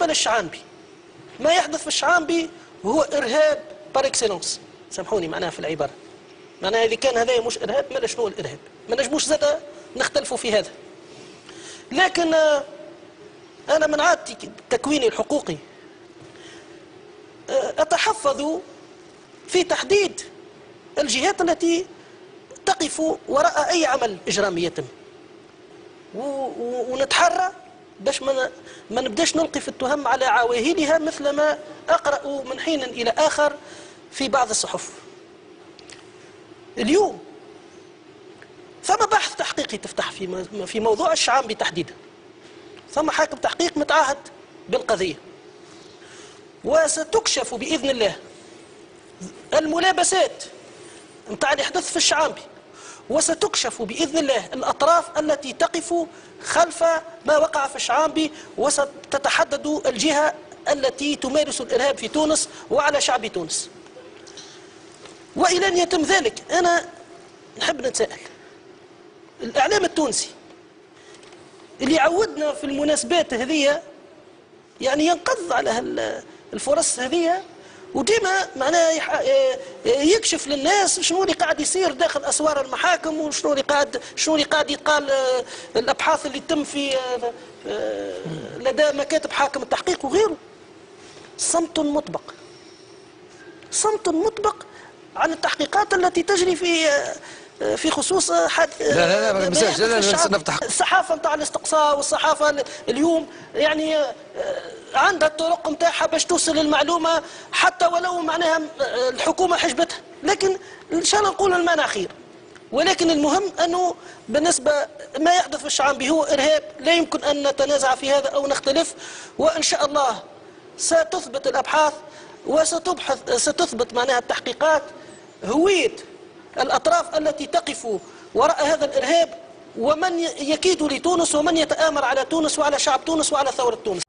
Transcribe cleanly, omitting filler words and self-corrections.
بالنسبة للشعانبي، ما يحدث في الشعانبي هو إرهاب بار اكسيلونس، سامحوني معناها في العبارة، معناها إذا كان هذا مش إرهاب ما شنو الإرهاب؟ ما نجموش زادة نختلفوا في هذا. لكن أنا من عادتي تكويني الحقوقي أتحفظ في تحديد الجهات التي تقف وراء أي عمل إجرامي يتم، ونتحرى باش ما نبداش نلقي في التهم على عواهلها مثل ما أقرأ من حين إلى آخر في بعض الصحف. اليوم ثم بحث تحقيقي تفتح في موضوع الشعانبي تحديدا، ثم حاكم تحقيق متعهد بالقضية، وستكشف بإذن الله الملابسات متاع الحدث في الشعانبي، وستكشف بإذن الله الأطراف التي تقف خلف ما وقع في الشعانبي، وستتحدد الجهة التي تمارس الإرهاب في تونس وعلى شعب تونس. وإلى أن يتم ذلك أنا نحب نتساءل الإعلام التونسي اللي عودنا في المناسبات هذه يعني ينقض على الفرص هذه، وديما معناها يكشف للناس شنو اللي قاعد يصير داخل اسوار المحاكم، وشنو اللي قاعد يتقال، الابحاث اللي تتم في لدى مكاتب حاكم التحقيق وغيره. صمت مطبق، صمت مطبق عن التحقيقات التي تجري في خصوص لا نفتح الصحافه نتاع الاستقصاء، والصحافه اليوم يعني عندها الطرق نتاعها باش توصل المعلومه حتى ولو معناها الحكومه حجبتها، لكن ان شاء الله نقول المعنى خير. ولكن المهم انه بالنسبه ما يحدث في الشعانبي هو ارهاب، لا يمكن ان نتنازع في هذا او نختلف، وان شاء الله ستثبت الابحاث وستثبت معناها التحقيقات هويه الأطراف التي تقف وراء هذا الإرهاب، ومن يكيد لتونس ومن يتآمر على تونس وعلى شعب تونس وعلى ثورة تونس.